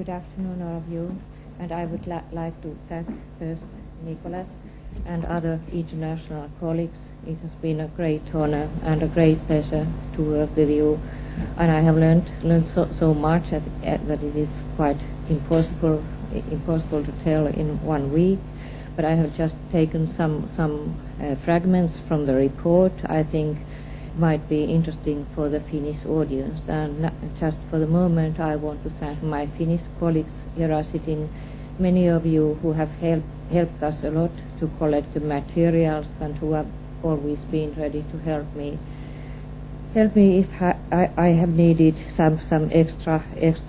Good afternoon, all of you. And I would like to thank first Nicholas and other international colleagues. It has been a great honor and a great pleasure to work with you. And I have learned so much that it is quite impossible to tell in 1 week. But I have just taken some fragments from the report. I think might be interesting for the Finnish audience. And just for the moment, I want to thank my Finnish colleagues here are sitting, many of you who have helped us a lot to collect the materials and who have always been ready to help me if I have needed some extra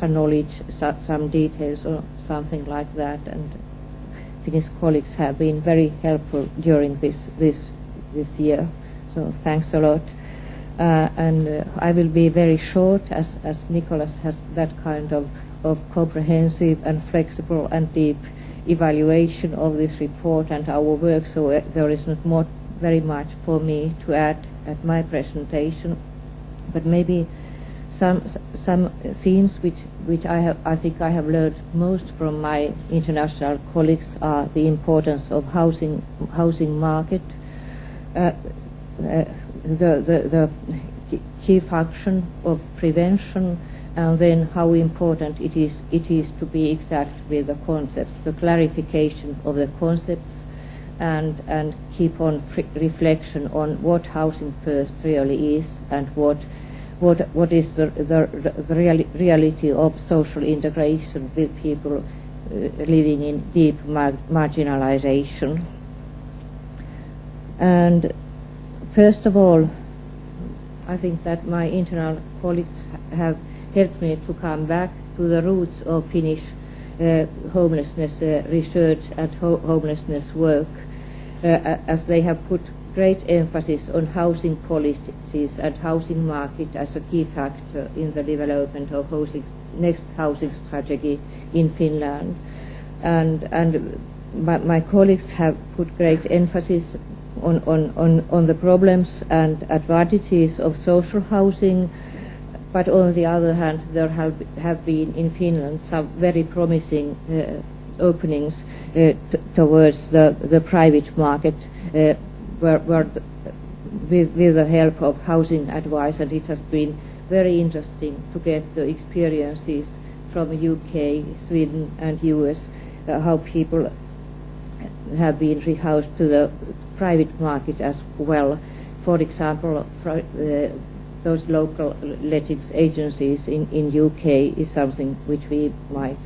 knowledge, some details or something like that. And Finnish colleagues have been very helpful during this year. So thanks a lot. And I will be very short, as Nicholas has that kind of comprehensive and flexible and deep evaluation of this report and our work, so there is not very much for me to add at my presentation. But maybe some themes which I think I have learned most from my international colleagues are the importance of housing market, the key function of prevention, and then how important it is to be exact with the concepts, the clarification of the concepts, and keep on reflection on what housing first really is and what is the reality of social integration with people living in deep marginalization. And first of all, I think that my internal colleagues have helped me to come back to the roots of Finnish homelessness research and homelessness work, as they have put great emphasis on housing policies and housing market as a key factor in the development of next housing strategy in Finland. And my colleagues have put great emphasis on the problems and advantages of social housing, but on the other hand, there have been in Finland some very promising openings towards the private market, where with the help of housing advice, and it has been very interesting to get the experiences from UK, Sweden, and US, how people have been rehoused to the private market as well. For example, those local lettings agencies in UK is something which we might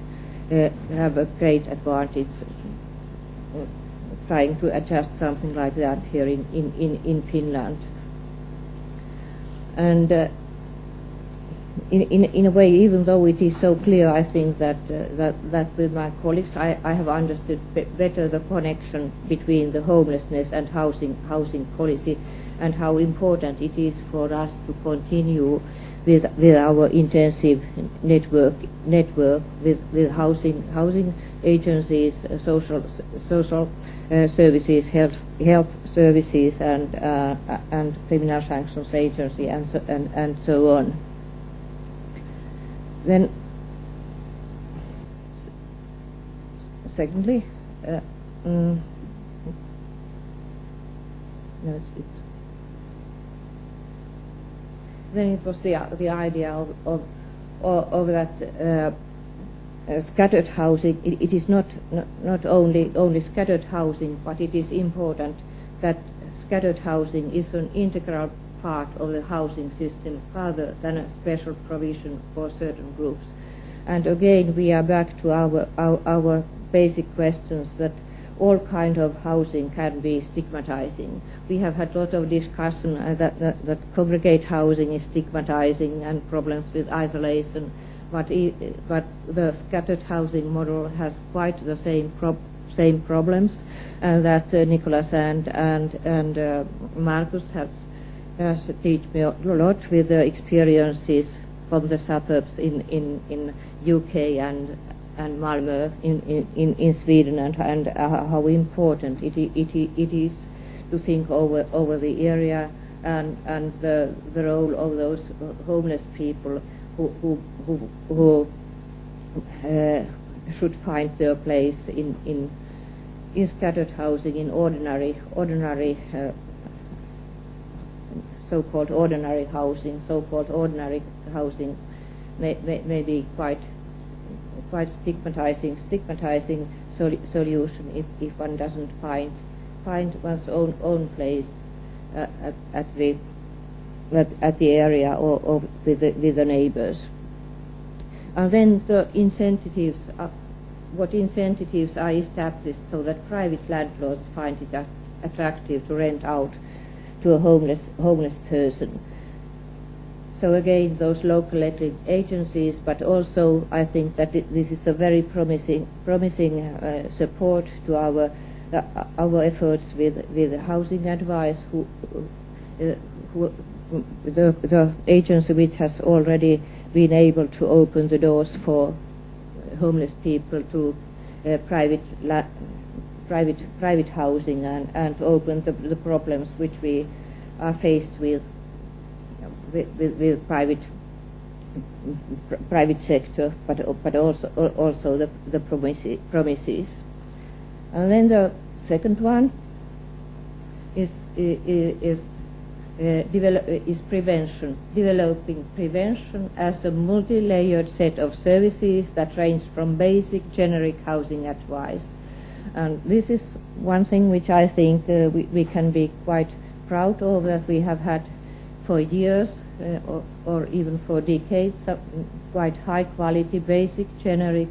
have a great advantage trying to adjust something like that here in Finland. And in a way, even though it is so clear, I think that with my colleagues I have understood better the connection between the homelessness and housing policy, and how important it is for us to continue with our intensive network with housing agencies, social services, health services, and criminal sanctions agency, and so on. Then, secondly, no, it's then it was the idea of that scattered housing. It is not only scattered housing, but it is important that scattered housing is an integral part of the housing system rather than a special provision for certain groups. And again, we are back to our basic questions that all kind of housing can be stigmatizing. We have had a lot of discussion that congregate housing is stigmatizing and problems with isolation, but the scattered housing model has quite the same problems, and that Nicholas and Markus has teach me a lot with the experiences from the suburbs in UK and Malmö in Sweden, and how important it is to think over the area and the role of those homeless people who should find their place in scattered housing, in ordinary so-called ordinary housing. So-called ordinary housing may be quite stigmatizing solution if one doesn't find one's own place at the area or with the neighbors. And then the incentives, what incentives are established so that private landlords find it attractive to rent out to a homeless person. So again, those local agencies, but also I think that this is a very promising support to our efforts with housing advice. The agency which has already been able to open the doors for homeless people to private housing and open the problems which we are faced with private sector, but also the promises. And then the second one is prevention, developing prevention as a multi-layered set of services that range from basic generic housing advice. And this is one thing which I think we can be quite proud of, that we have had for years or even for decades quite high quality basic generic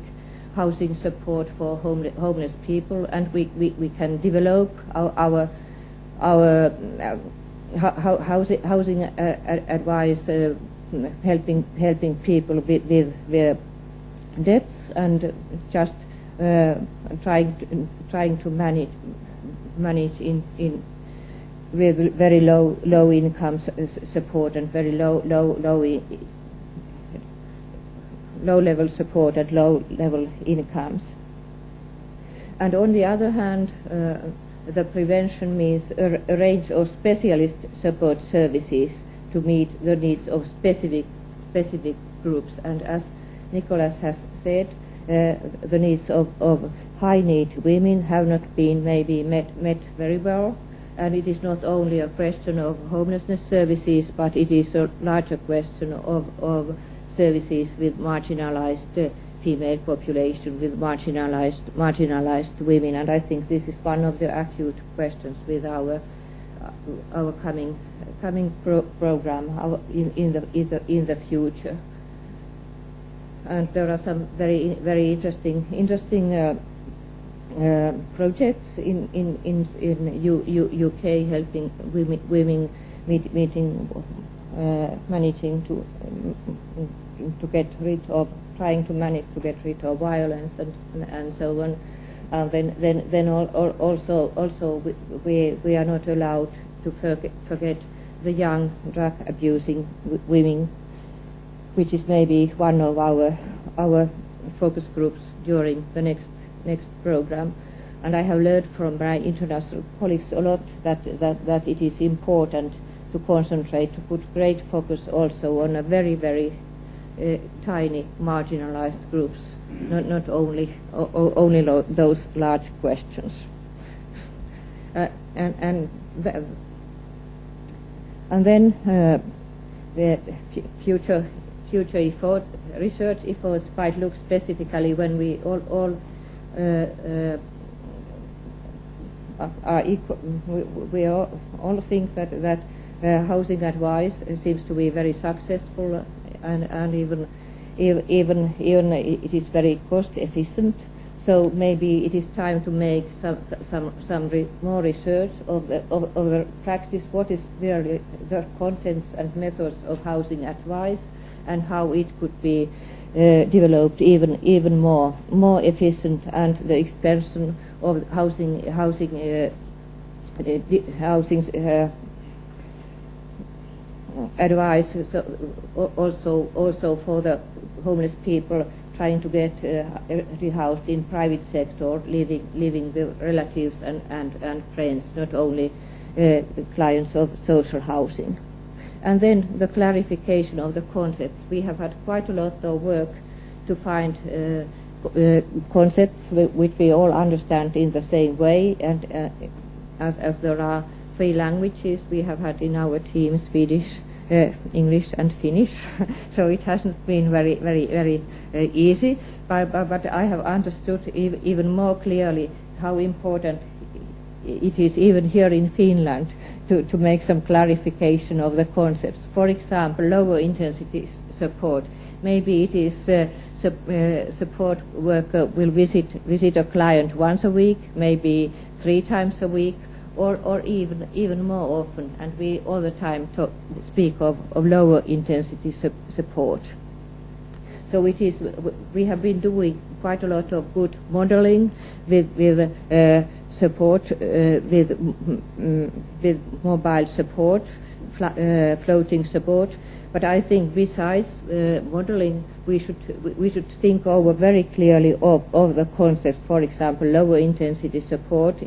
housing support for homeless people, and we can develop our housing advice, helping people with their debts, and just trying to manage in with very low income support and very low level support at low level incomes. And on the other hand, the prevention means a range of specialist support services to meet the needs of specific groups. And as Nicholas has said, the needs of high need women have not been maybe met very well. And it is not only a question of homelessness services, but it is a larger question of services with marginalized female population, with marginalized women. And I think this is one of the acute questions with our coming program in the future. And there are some very interesting projects in UK helping women managing to get rid of, trying to manage to get rid of violence and so on. Then also we are not allowed to forget the young drug abusing women, which is maybe one of our focus groups during the next program. And I have learned from my international colleagues a lot that it is important to concentrate, to put great focus also on a very tiny marginalized groups, not only those large questions. And then the future research efforts might look specifically when we all are equal. We all think that housing advice seems to be very successful, and even it is very cost efficient. So maybe it is time to make some more research of the practice. What is the contents and methods of housing advice, and how it could be developed even more efficient, and the expansion of housing advice, also for the homeless people trying to get rehoused in private sector, living with relatives and friends, not only clients of social housing. And then the clarification of the concepts. We have had quite a lot of work to find concepts which we all understand in the same way, and as there are 3 languages we have had in our team, Swedish, English and Finnish, so it hasn't been very easy, but I have understood even more clearly how important it is even here in Finland to make some clarification of the concepts. For example, lower intensity support. Maybe it is support worker will visit a client once a week, maybe 3 times a week, or even more often, and we all the time speak of lower intensity support. So it is, we have been doing quite a lot of good modeling with support, with mobile support, floating support. But I think besides modeling, we should think over very clearly of the concept. For example, lower intensity support,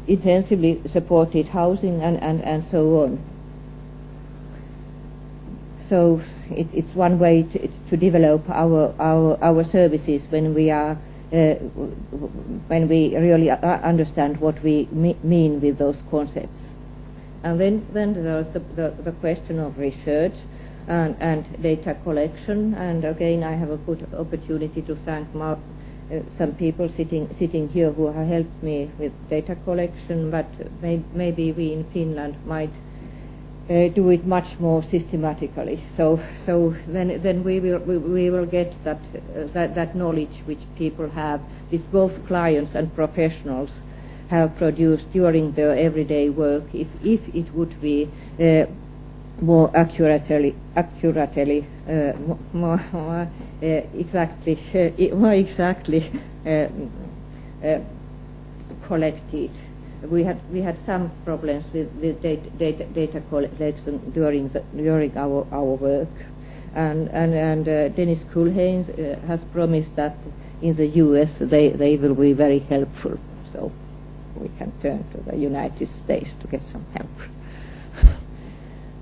intensively supported housing, and so on. So it's one way to develop our services when we are when we really understand what we mean with those concepts. And then there's the question of research and data collection. And again, I have a good opportunity to thank some people sitting here who have helped me with data collection. But maybe we in Finland might do it much more systematically. So then we will get that knowledge which people have, with both clients and professionals have produced during their everyday work, if it would be more accurately exactly collected. We had some problems with data collection during our work, and Dennis Kulhane has promised that in the US they will be very helpful. So we can turn to the United States to get some help.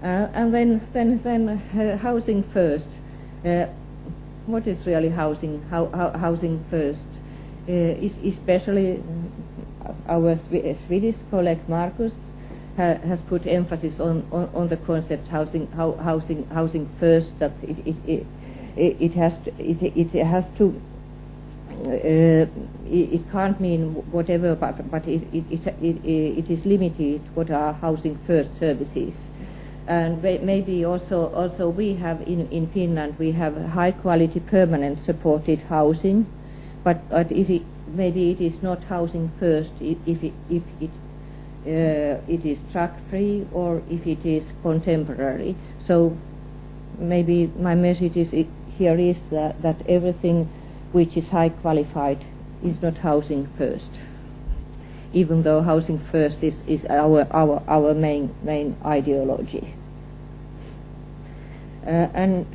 And then housing first. What is really housing? Housing first? Especially our Swedish colleague Marcus has put emphasis on the concept housing first. That it can't mean whatever, but it is limited. What are housing first services? And maybe also we have in Finland we have high quality permanent supported housing, but maybe it is not housing first if it is truck free or if it is contemporary. So maybe my message here is that everything which is high qualified is not housing first, even though housing first is our main ideology. And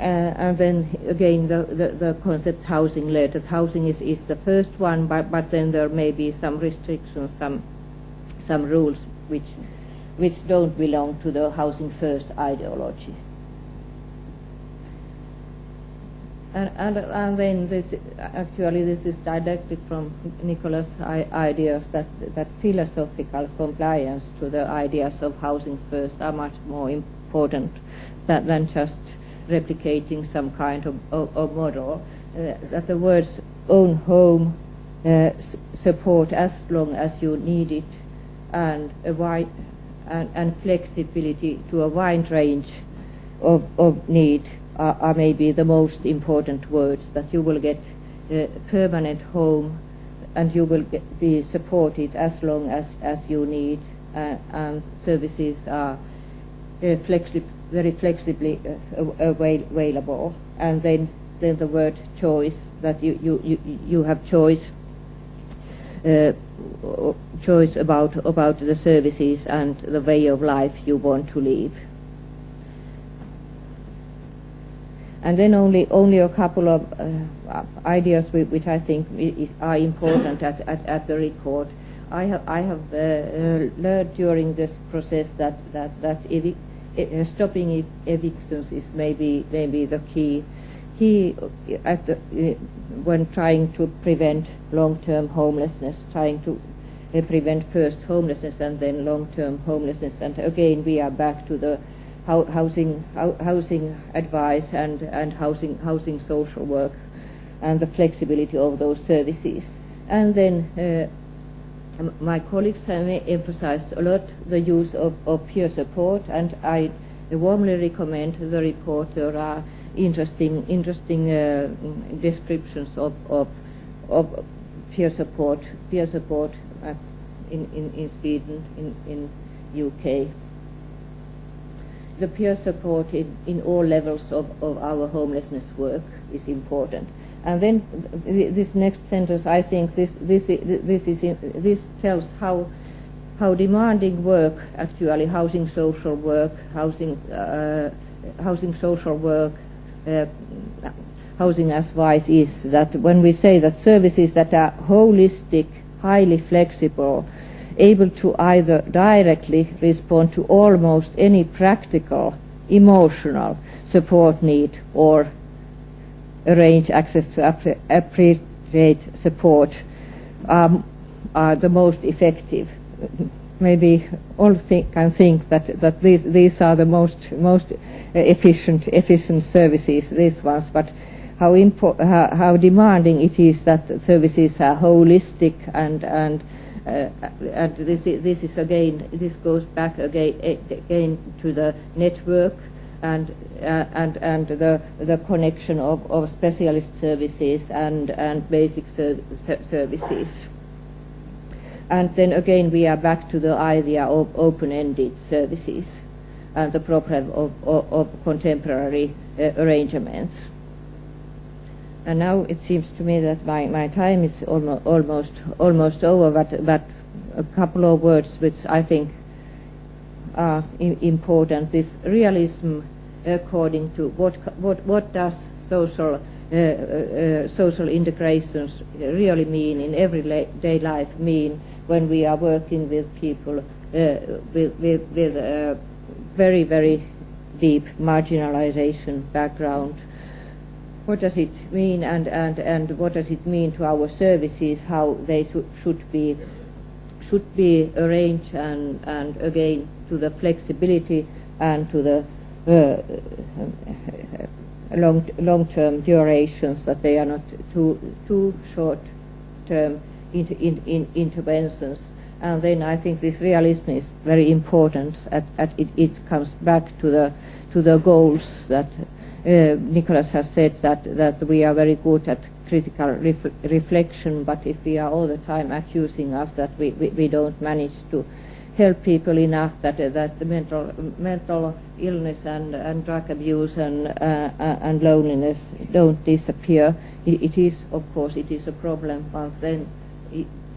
then again the concept housing led. That housing is the first one, but then there may be some restrictions, some rules which don't belong to the housing first ideology. And then this is directly from Nicholas' ideas that philosophical compliance to the ideas of housing first are much more important than just replicating some kind of model. That the words own home, support as long as you need it, and flexibility to a wide range of need are maybe the most important words. That you will get a permanent home and you will be supported as long as you need, and services are very flexibly available. And then the word choice, that you have choice about the services and the way of life you want to live. And then only a couple of ideas which I think are important at the record. I have learned during this process that stopping evictions is maybe the key. When trying to prevent long-term homelessness, trying to prevent first homelessness and then long-term homelessness, and again we are back to the housing advice and housing social work and the flexibility of those services. And then my colleagues have emphasized a lot the use of peer support, and I warmly recommend the report. There are interesting descriptions of peer support in Sweden, in UK. The peer support in all levels of our homelessness work is important. And then this next sentence, I think this tells how demanding work actually housing social work, housing social work, housing advice is. That when we say that services that are holistic, highly flexible, able to either directly respond to almost any practical, emotional support need or arrange access to appropriate support are the most effective. Maybe all can think that these are the most efficient services, these ones, but how demanding it is that services are holistic and this is again, this goes back again to the network and the connection of specialist services and basic services. And then again we are back to the idea of open-ended services and the problem of contemporary arrangements. And now it seems to me that my time is almost over, but a couple of words which I think are important. This realism, according to what does social integrations really mean in everyday life, mean when we are working with people with very, very deep marginalization background. What does it mean, and what does it mean to our services, how they should be arranged, and again to the flexibility and to the long-term durations, that they are not too short-term interventions. And then I think this realism is very important. It comes back to the goals that Nicholas has said, that we are very good at critical reflection, but if we are all the time accusing us that we don't manage to help people enough, that the mental illness and drug abuse and loneliness don't disappear, it is, of course, it is a problem, but then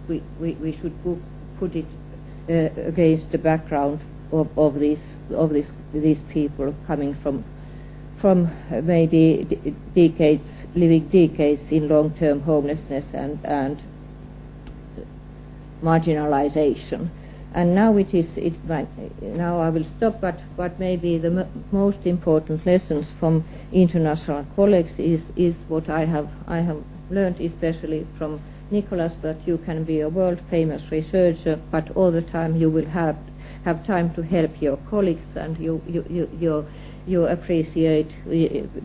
we should put it against the background of these people coming from maybe living decades in long-term homelessness and marginalization. And now now I will stop, but maybe the most important lessons from international colleagues is what I have learned, especially from Nicholas, that you can be a world-famous researcher, but all the time you will have time to help your colleagues, and you appreciate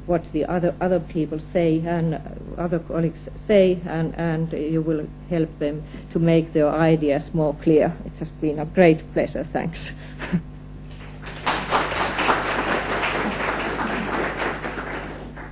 what the other people say and other colleagues say, and you will help them to make their ideas more clear. It has been a great pleasure. Thanks.